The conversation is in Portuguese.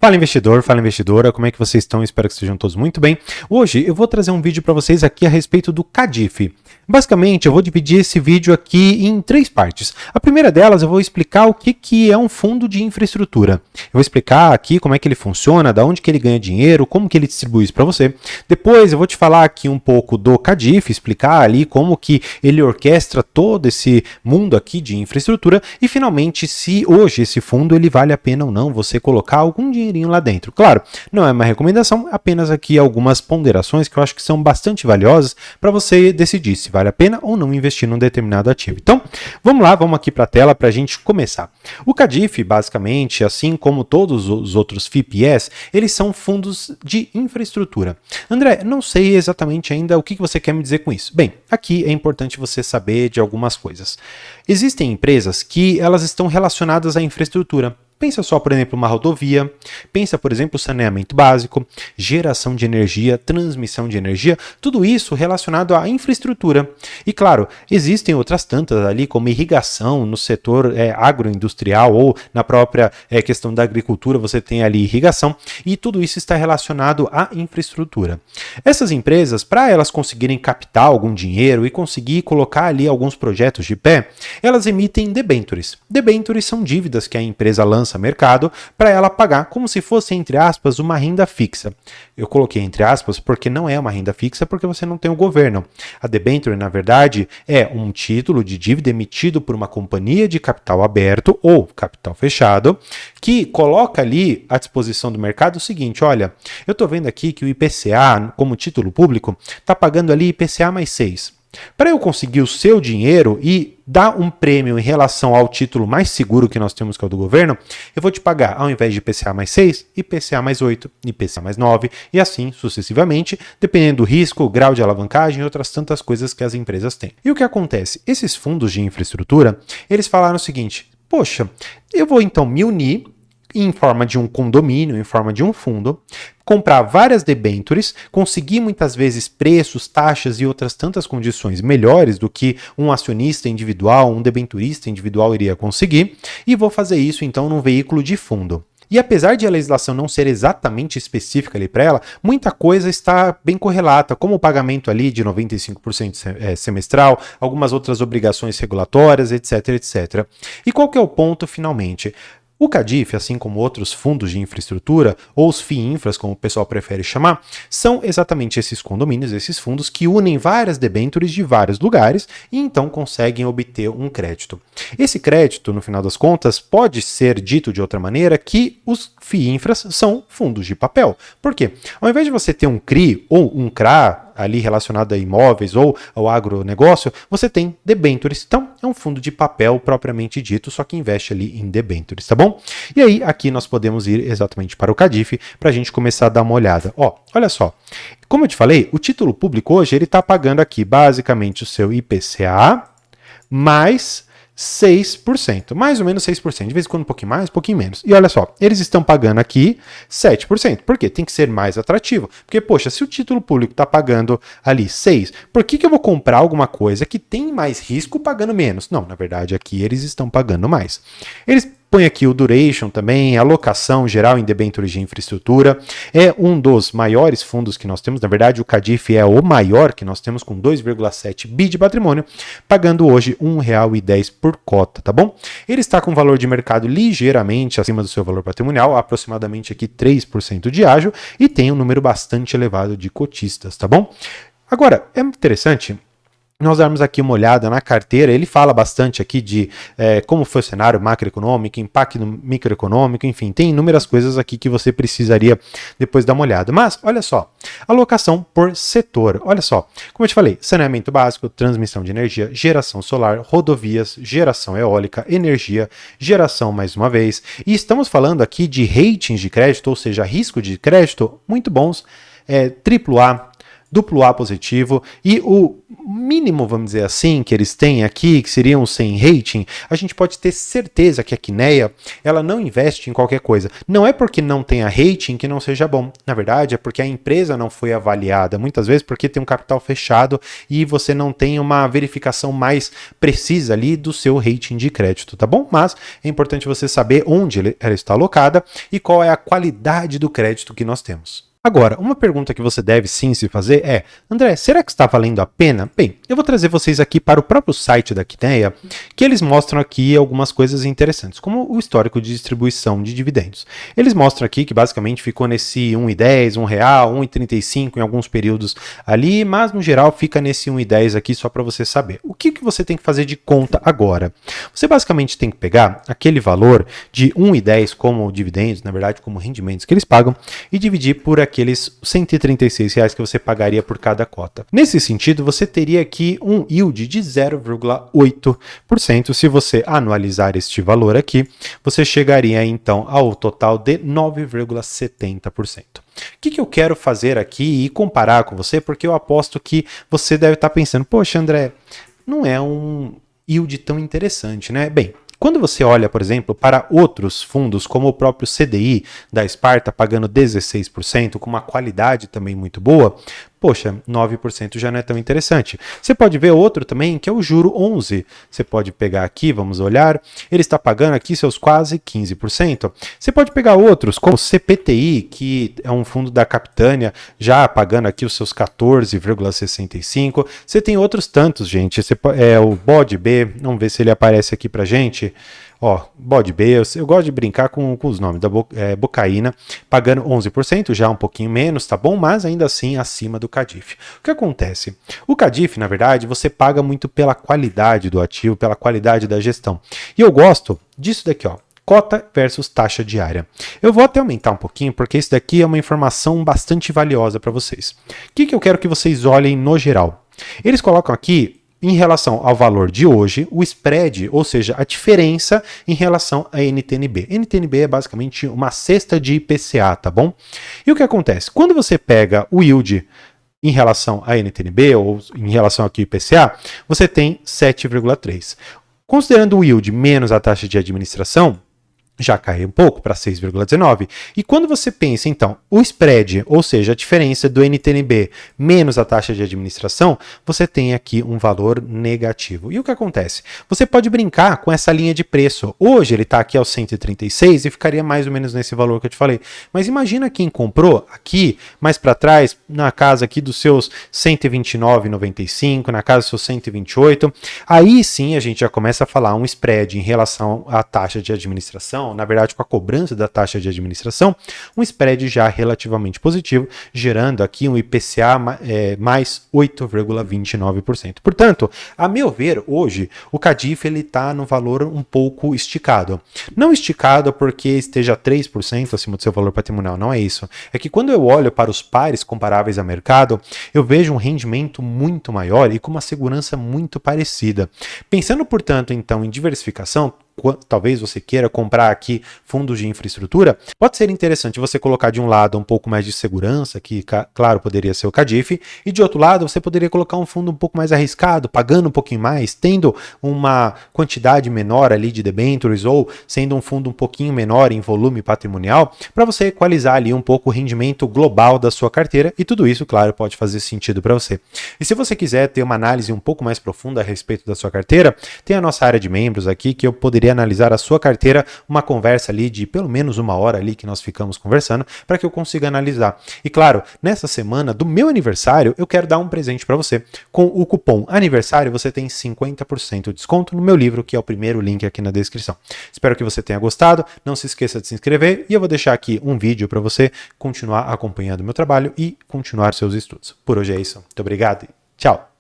Fala investidor, fala investidora, como é que vocês estão? Espero que estejam todos muito bem. Hoje eu vou trazer um vídeo para vocês aqui a respeito do CADIF. Basicamente eu vou dividir esse vídeo aqui em 3 partes. A primeira delas eu vou explicar o que é um fundo de infraestrutura. Eu vou explicar aqui como é que ele funciona, da onde que ele ganha dinheiro, como que ele distribui isso para você. Depois eu vou te falar aqui um pouco do CADIF, explicar ali como que ele orquestra todo esse mundo aqui de infraestrutura e finalmente se hoje esse fundo ele vale a pena ou não você colocar algum dinheirinho lá dentro. Claro, não é uma recomendação, apenas aqui algumas ponderações que eu acho que são bastante valiosas para você decidir se vale a pena ou não investir num determinado ativo. Então, vamos lá, vamos aqui para a tela para a gente começar. O CADIF, basicamente, assim como todos os outros FIPS, eles são fundos de infraestrutura. André, não sei exatamente ainda o que você quer me dizer com isso. Bem, aqui é importante você saber de algumas coisas. Existem empresas que elas estão relacionadas à infraestrutura. Pensa só, por exemplo, uma rodovia, pensa, por exemplo, saneamento básico, geração de energia, transmissão de energia, tudo isso relacionado à infraestrutura. E claro, existem outras tantas ali, como irrigação no setor agroindustrial ou na própria questão da agricultura, você tem ali irrigação, e tudo isso está relacionado à infraestrutura. Essas empresas, para elas conseguirem captar algum dinheiro e conseguir colocar ali alguns projetos de pé, elas emitem debêntures. Debêntures são dívidas que a empresa lança mercado para ela pagar como se fosse, entre aspas, uma renda fixa. Eu coloquei entre aspas porque não é uma renda fixa porque você não tem o governo. A debênture, na verdade, é um título de dívida emitido por uma companhia de capital aberto ou capital fechado que coloca ali à disposição do mercado o seguinte, olha, eu estou vendo aqui que o IPCA, como título público, está pagando ali IPCA mais 6. Para eu conseguir o seu dinheiro e dar um prêmio em relação ao título mais seguro que nós temos, que é o do governo, eu vou te pagar, ao invés de IPCA mais 6, IPCA mais 8, IPCA mais 9 e assim sucessivamente, dependendo do risco, grau de alavancagem e outras tantas coisas que as empresas têm. E o que acontece? Esses fundos de infraestrutura, eles falaram o seguinte, poxa, eu vou então me unir em forma de um condomínio, em forma de um fundo, comprar várias debêntures, conseguir muitas vezes preços, taxas e outras tantas condições melhores do que um acionista individual, um debenturista individual iria conseguir, e vou fazer isso então num veículo de fundo. E apesar de a legislação não ser exatamente específica ali para ela, muita coisa está bem correlata, como o pagamento ali de 95% semestral, algumas outras obrigações regulatórias, etc, etc. E qual que é o ponto finalmente? O CADIF, assim como outros fundos de infraestrutura, ou os FIINFRAs, como o pessoal prefere chamar, são exatamente esses condomínios, esses fundos que unem várias debêntures de vários lugares e então conseguem obter um crédito. Esse crédito, no final das contas, pode ser dito de outra maneira que os FIINFRAs são fundos de papel. Por quê? Ao invés de você ter um CRI ou um CRA, ali relacionado a imóveis ou ao agronegócio, você tem debêntures. Então, é um fundo de papel propriamente dito, só que investe ali em debêntures, tá bom? E aí, aqui nós podemos ir exatamente para o CADIF para a gente começar a dar uma olhada. Ó, olha só. Como eu te falei, o título público hoje, ele está pagando aqui basicamente o seu IPCA mais 6%, mais ou menos 6%, de vez em quando um pouquinho mais, um pouquinho menos. E olha só, eles estão pagando aqui 7%. Por quê? Tem que ser mais atrativo. Porque, poxa, se o título público está pagando ali 6%, por que eu vou comprar alguma coisa que tem mais risco pagando menos? Não, na verdade, aqui eles estão pagando mais. Eles põe aqui o duration também, a alocação geral em debêntures de infraestrutura. É um dos maiores fundos que nós temos. Na verdade, o CADIF é o maior que nós temos, com 2,7 bi de patrimônio, pagando hoje R$ 1,10 por cota, tá bom? Ele está com valor de mercado ligeiramente acima do seu valor patrimonial, aproximadamente aqui 3% de ágio, e tem um número bastante elevado de cotistas, tá bom? Agora, é interessante nós darmos aqui uma olhada na carteira. Ele fala bastante aqui de como foi o cenário macroeconômico, impacto microeconômico, enfim, tem inúmeras coisas aqui que você precisaria depois dar uma olhada. Mas, olha só, alocação por setor. Olha só, como eu te falei, saneamento básico, transmissão de energia, geração solar, rodovias, geração eólica, energia, geração mais uma vez. E estamos falando aqui de ratings de crédito, ou seja, risco de crédito muito bons, AAA, duplo A positivo e o mínimo, vamos dizer assim, que eles têm aqui, que seriam sem rating, a gente pode ter certeza que a Kinea, ela não investe em qualquer coisa. Não é porque não tenha rating que não seja bom. Na verdade, é porque a empresa não foi avaliada, muitas vezes porque tem um capital fechado e você não tem uma verificação mais precisa ali do seu rating de crédito, tá bom? Mas é importante você saber onde ela está alocada e qual é a qualidade do crédito que nós temos. Agora, uma pergunta que você deve sim se fazer é: André, será que está valendo a pena? Bem, eu vou trazer vocês aqui para o próprio site da Kinea, que eles mostram aqui algumas coisas interessantes, como o histórico de distribuição de dividendos. Eles mostram aqui que basicamente ficou nesse 1,10, R$1, 1,35 em alguns períodos ali, mas no geral fica nesse 1,10 aqui só para você saber. O que você tem que fazer de conta agora? Você basicamente tem que pegar aquele valor de 1,10 como dividendos, na verdade como rendimentos que eles pagam, e dividir por aqueles R$136 que você pagaria por cada cota. Nesse sentido, você teria aqui um yield de 0,8%. Se você anualizar este valor aqui, você chegaria então ao total de 9,70%. O que eu quero fazer aqui e comparar com você, porque eu aposto que você deve estar pensando, poxa, André, não é um yield tão interessante, né? Bem, quando você olha, por exemplo, para outros fundos, como o próprio CDI da Sparta, pagando 16%, com uma qualidade também muito boa, poxa, 9% já não é tão interessante. Você pode ver outro também, que é o juro 11. Você pode pegar aqui, vamos olhar, ele está pagando aqui seus quase 15%. Você pode pegar outros, como o CPTI, que é um fundo da Capitânia, já pagando aqui os seus 14,65%. Você tem outros tantos, gente. O BODB, vamos ver se ele aparece aqui pra gente. Ó, BODB, eu gosto de brincar com os nomes da Bocaína, pagando 11%, já um pouquinho menos, tá bom? Mas ainda assim acima do Cadif. O que acontece? O Cadif, na verdade, você paga muito pela qualidade do ativo, pela qualidade da gestão. E eu gosto disso daqui, ó. Cota versus taxa diária. Eu vou até aumentar um pouquinho, porque isso daqui é uma informação bastante valiosa para vocês. O que eu quero que vocês olhem no geral? Eles colocam aqui, em relação ao valor de hoje, o spread, ou seja, a diferença em relação a NTNB. NTNB é basicamente uma cesta de IPCA, tá bom? E o que acontece? Quando você pega o yield em relação a NTNB, ou em relação aqui ao IPCA, você tem 7,3. Considerando o yield menos a taxa de administração, já cai um pouco para 6,19. E quando você pensa, então, o spread, ou seja, a diferença do NTNB menos a taxa de administração, você tem aqui um valor negativo. E o que acontece? Você pode brincar com essa linha de preço. Hoje ele está aqui aos 136 e ficaria mais ou menos nesse valor que eu te falei. Mas imagina quem comprou aqui, mais para trás, na casa aqui dos seus 129,95, na casa dos seus 128. Aí sim a gente já começa a falar um spread em relação à taxa de administração, na verdade com a cobrança da taxa de administração, um spread já relativamente positivo, gerando aqui um IPCA mais 8,29%. Portanto, a meu ver, hoje, o Cadif está no valor um pouco esticado. Não esticado porque esteja 3% acima do seu valor patrimonial, não é isso. É que quando eu olho para os pares comparáveis a mercado, eu vejo um rendimento muito maior e com uma segurança muito parecida. Pensando, portanto, então, em diversificação, talvez você queira comprar aqui fundos de infraestrutura, pode ser interessante você colocar de um lado um pouco mais de segurança, que claro poderia ser o Cadif, e de outro lado você poderia colocar um fundo um pouco mais arriscado, pagando um pouquinho mais, tendo uma quantidade menor ali de debentures ou sendo um fundo um pouquinho menor em volume patrimonial, para você equalizar ali um pouco o rendimento global da sua carteira, e tudo isso, claro, pode fazer sentido para você. E se você quiser ter uma análise um pouco mais profunda a respeito da sua carteira, tem a nossa área de membros aqui que eu poderia analisar a sua carteira, uma conversa ali de pelo menos 1 hora ali que nós ficamos conversando, para que eu consiga analisar. E claro, nessa semana do meu aniversário, eu quero dar um presente para você. Com o cupom aniversário, você tem 50% de desconto no meu livro, que é o primeiro link aqui na descrição. Espero que você tenha gostado, não se esqueça de se inscrever e eu vou deixar aqui um vídeo para você continuar acompanhando o meu trabalho e continuar seus estudos. Por hoje é isso. Muito obrigado e tchau!